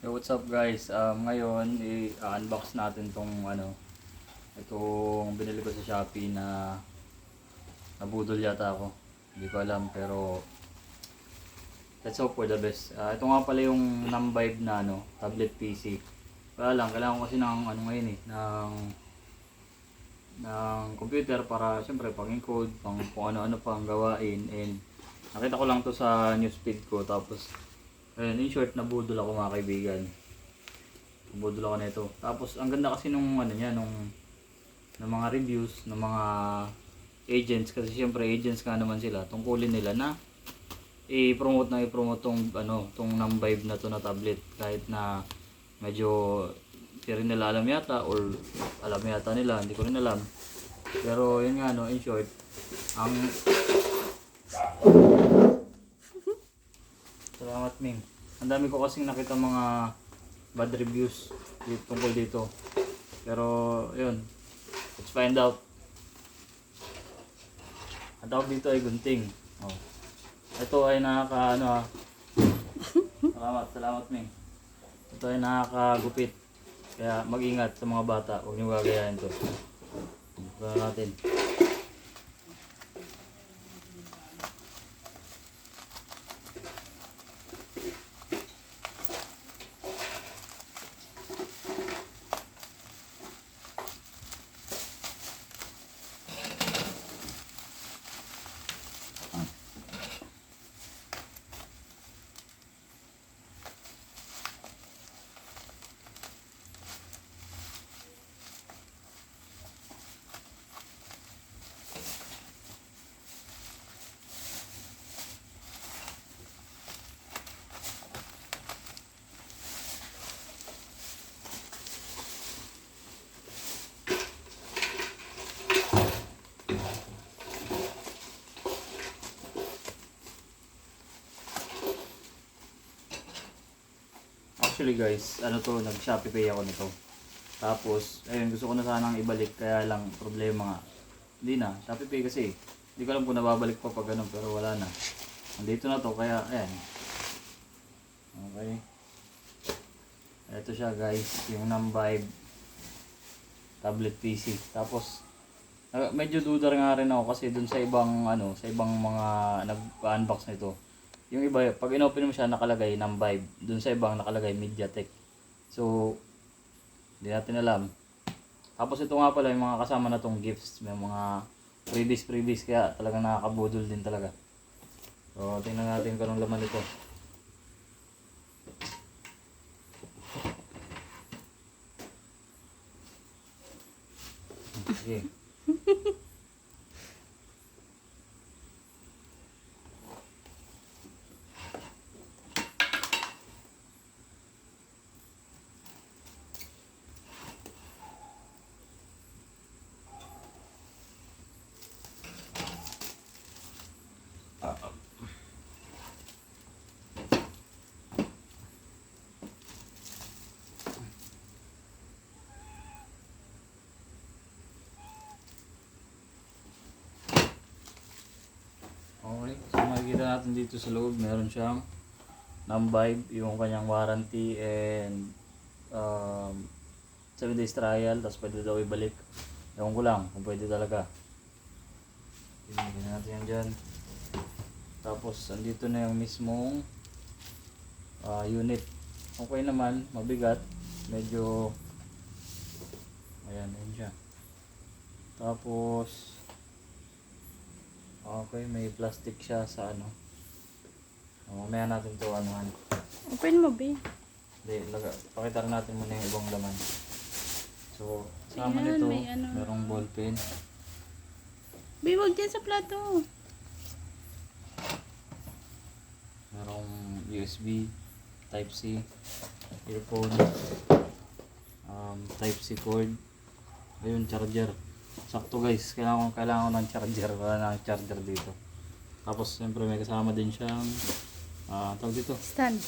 Yo, what's up guys? Ngayon i-unbox natin tong itong binili ko sa Shopee na nabudol yata ako. Hindi ko alam pero let's hope for the best. Ito nga pala yung Numvibe na tablet PC. Wala lang, kailangan ko kasi ng ngayon ng computer para siyempre pang-encode, pang kung ano-ano pang gawain, and nakita ko lang to sa newsfeed ko, tapos ayun, in short, nabudol ako mga kaibigan. Nabudol ako nito. Tapos ang ganda kasi nung ng mga reviews ng mga agents, kasi siyempre agents nga naman sila. Tungkulin nila na i-promote tong tong Numvibe na to na tablet, kahit na medyo hindi rin nila alam yata, or alam yata nila, hindi ko rin alam. Pero yun nga in short, ang salamat Ming. Ang dami ko kasing nakita mga bad reviews tungkol dito. Pero yun, let's find out. Ang tawag dito ay gunting. Oh. Ito ay salamat Ming. Ito ay nakakagupit. Kaya mag-ingat sa mga bata, huwag niyo gagayahin to. Ito natin. Actually guys, nag-Shopee Pay ako nito. Tapos, ayun, gusto ko na sanang ibalik, kaya lang problema nga. Hindi na, Shopee Pay kasi. Hindi ko alam kung nababalik pa pag ganun, pero wala na. Nandito na to, kaya ayan. Okay. Ito siya guys, yung Numvibe tablet PC. Tapos, medyo dudar nga rin ako kasi dun sa ibang mga nag-unbox nito. Yung iba, pag inopen mo siya, nakalagay Numvibe. Dun sa ibang nakalagay MediaTek. So, hindi natin alam. Tapos ito nga pala, yung mga kasama na tong gifts. May mga freebies. Kaya talagang nakakabudol din talaga. So, tingnan natin kung anong laman nito. Sige. Okay, so makikita natin dito sa loob, meron siyang Numvibe, yung kanyang warranty, and 7 days trial, tapos pwede daw ibalik. Ewan ko lang kung pwede talaga. Tingnan natin yan dyan. Tapos andito na yung mismong unit. Okay naman, mabigat, medyo ayan, yun siya. Tapos okay, may plastic siya sa mamaya natin to anuhan. Open mo, be. Hindi, pakita rin natin muna yung ibang laman. So, sama Ayan, nito, may merong ball pen. Be, wag dyan sa plato. Merong USB, Type-C, earphone, Type-C cord, ayun, charger. Sakto guys, kailangan ko ng charger, wala na charger dito. Tapos siyempre may kasama din siyang tawag dito, Stand.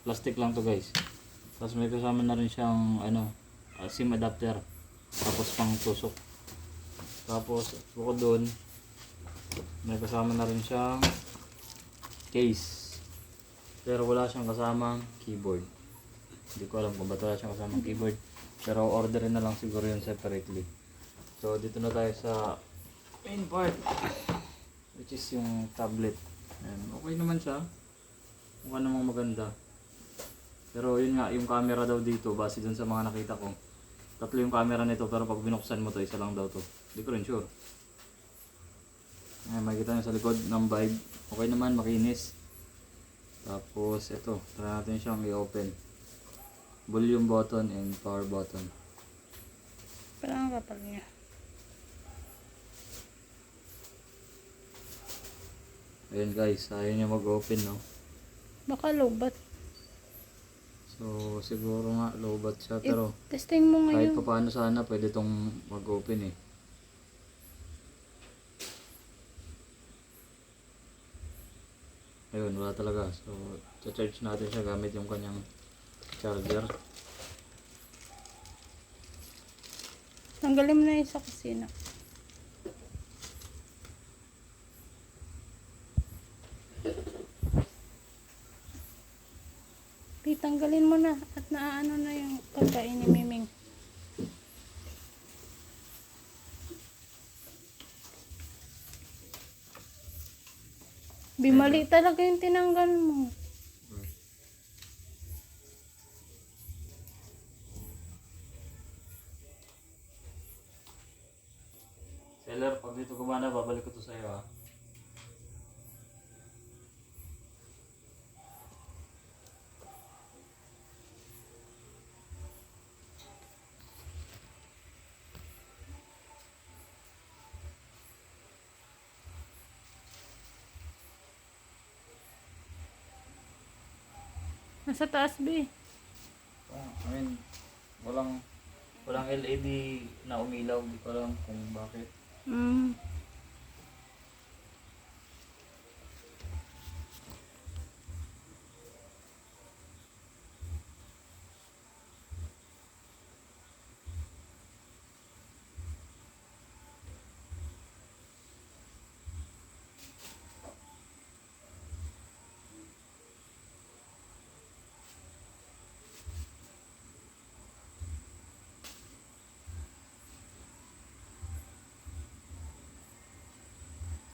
plastic lang to guys. Tapos may kasama na rin siyang SIM adapter, tapos pang tusok. Tapos bukod doon, may kasama na rin siyang case, pero wala siyang kasamang keyboard. Hindi ko alam kung ba't wala siyang kasamang keyboard. Pero orderin na lang siguro yun separately. So dito na tayo sa main part, which is yung tablet. Ayan. Okay naman siya. Mukha namang maganda. Pero yun nga, yung camera daw dito, base dun sa mga nakita ko. Tatlo yung camera nito, pero pag binuksan mo to, isa lang daw to. Hindi ko rin sure. Ayan, makikita nyo sa likod ng Vibe. Okay naman, makinis. Tapos ito, try natin siyang i-open. Volume button and power button. Parang ang kapal niya. Ayun guys, ayaw niya mag-open, no? Baka lobat. So siguro nga lowbat siya, pero Testing mo kahit ngayon. pa paano sana pwede tong mag-open eh. Ayun, wala talaga. So charge natin siya gamit yung kanyang charger. Tanggalin mo na yung sa kusina. Tanggalin mo na at naaano na yung pagkain ni Miming. Bimali talaga yung tinanggal mo. Seller, pag dito gumana, babalik ko to sa'yo ah. Nasa taas, be. I mean, walang LED na umilaw, hindi ko alam kung bakit. Mm.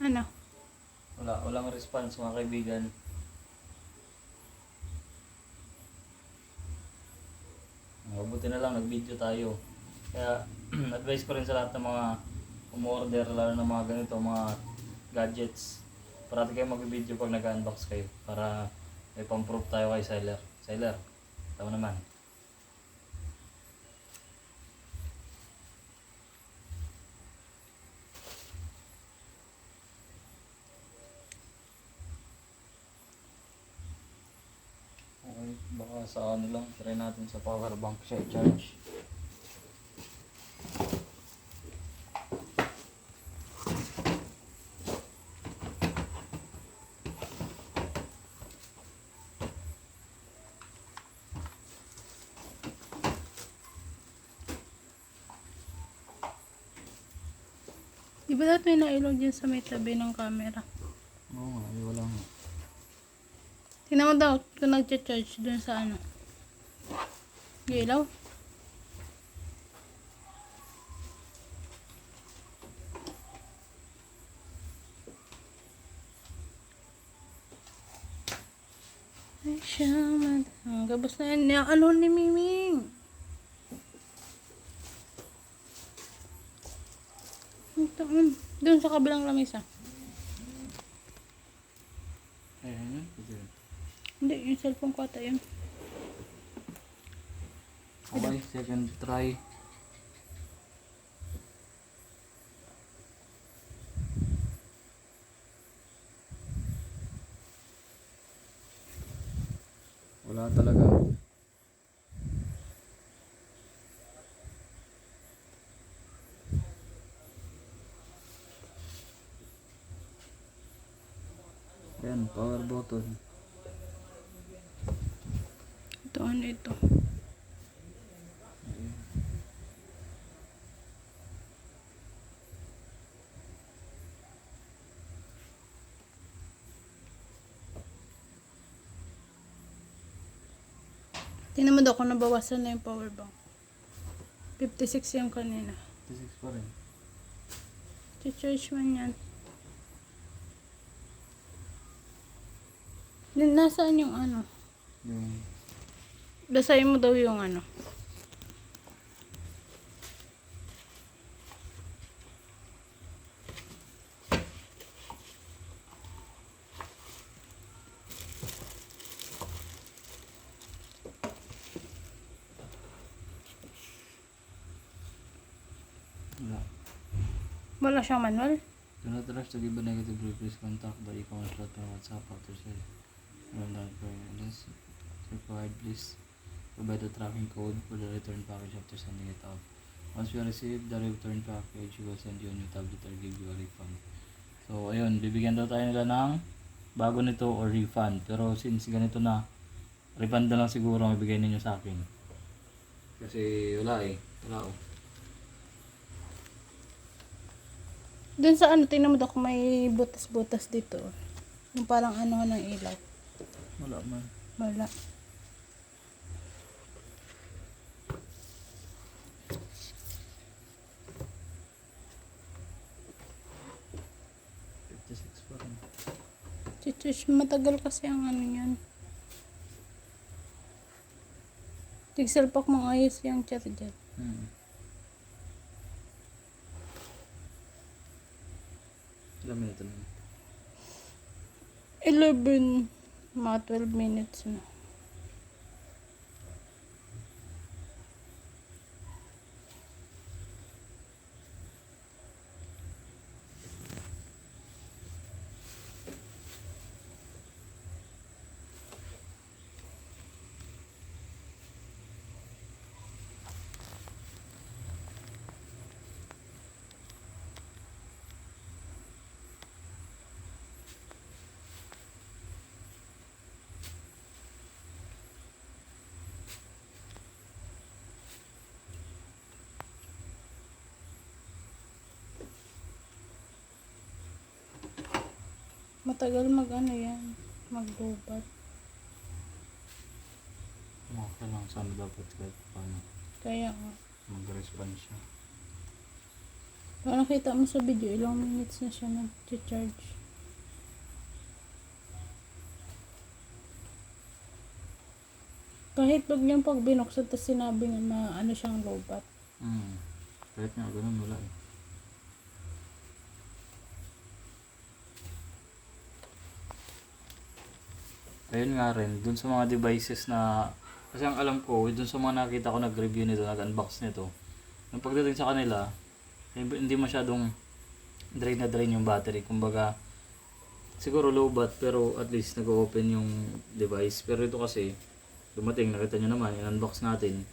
Ano? Walang response mga kaibigan. Mabuti na lang nag-video tayo. Kaya advice ko rin sa lahat ng mga umorder, lalo ng mga ganito, mga gadgets. Parati kayo mag-video pag nag-unbox kayo para may pang-proof tayo kay seller. Seller, tama naman. Okay, baka sa ano lang, try natin sa power bank siya i-charge. Di ba dapat may nailog dyan sa may tabi ng camera? Oo nga, wala nga. Tingnan mo daw kung nag-charge dun sa ano. Ilaw? Ay siya, ang gabos na yan. Alon ni Miming. Ito, doon sa kabilang lamesa. Ayan yun, pwede yun. Hindi, yung cellphone ko ata yun. Okay, second try. Wala talaga. Ayan, power button. Ito, ano ito? Tingnan mo daw kung nabawasan na yung power bank. 56 yung kanina. 56 pa rin. Charge man yan. Nasaan yung ano? Yung Basahin mo daw yung ano. wala. Wala siyang manual. Do not rush to give a negative review. Please contact the e-commerce platform WhatsApp after sale. This required, please provide the tracking code for the return package after sending it out. Once you receive the return package, we will send you a new tablet or give you a refund. So, ayun, bibigyan daw tayo nila ng bago nito or refund. Pero since ganito na, refund na lang siguro ang ibigay ninyo sa akin. Kasi wala eh. Wala oh. Dun sa ano, tingnan mo daw kung may butas-butas dito. Yung parang ano ng ilaw. Wala man. Wala. Charge, matagal kasi ang ano yan. Tigsalpak mong ayos yung charger. Ilang minuto na? 11, mga 12 minutes na. Matagal mag ano yan, maglubat. Okay lang, sana dapat kahit paano Kaya nga. mag-respond siya. Kung nakita mo sa video, ilang minutes na siya nag-charge. Kahit pag yung pag binuksan, tapos sinabi na ano siyang lobat. Kahit nga ganun wala eh. Ayun nga rin, dun sa mga devices na, kasi ang alam ko, dun sa mga nakita ko nag-review nito, nag-unbox nito, nung pagdating sa kanila, hindi masyadong drain na drain yung battery. Kumbaga, siguro low bat, pero at least nag-open yung device. Pero ito kasi, dumating, nakita nyo naman, in-unbox natin.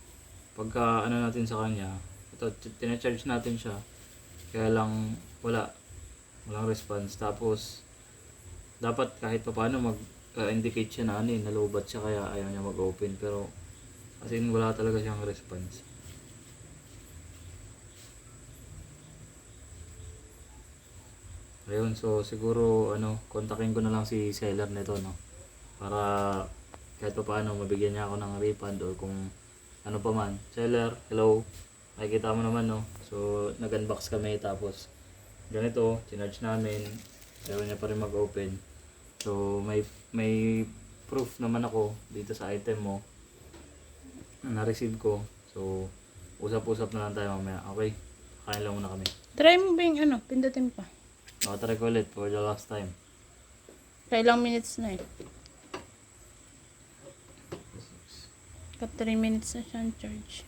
Pagka ano natin sa kanya, ito, tina-charge natin siya, kaya lang walang response. Tapos, dapat kahit pa paano mag-indicate siya na ano na low bat siya, kaya ayaw niya mag-open. Pero as in wala talaga siyang response. Ayun, so siguro kontakin ko na lang si seller nito, no, para kahit pa paano mabigyan niya ako ng refund or kung ano pa man. Seller, hello, nakikita mo naman, no, so nag-unbox kami tapos ganito, chinarge namin, ayaw niya pa rin mag-open. So may proof naman ako dito sa item mo na na-receive ko. So usap-usap na lang tayo mamaya. Okay, kain lang muna kami. Try mo ba yung pindutin pa? Try ko ulit for the last time. Kailang minutes na eh. 3 minutes na siyang charge.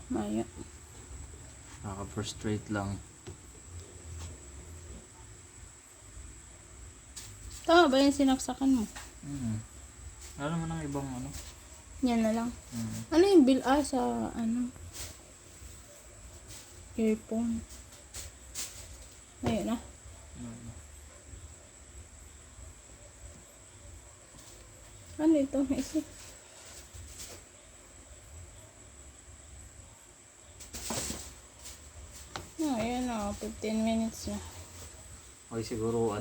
Maya. Nakaka-frustrate lang. Tama ba yung sinaksakan mo? Ano naman ang ibang Yan na lang. Ano yung bill? Sa earphone. Ayun na. Ano ito? Isip. Ayan 15 minutes na. Okay, siguro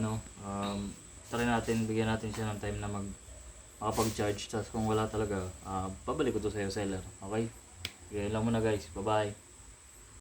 try natin, bigyan natin siya ng time na makapag-charge. Tapos kung wala talaga, pabalik ko to sa'yo, seller. Okay? Okay lang muna guys. Bye-bye.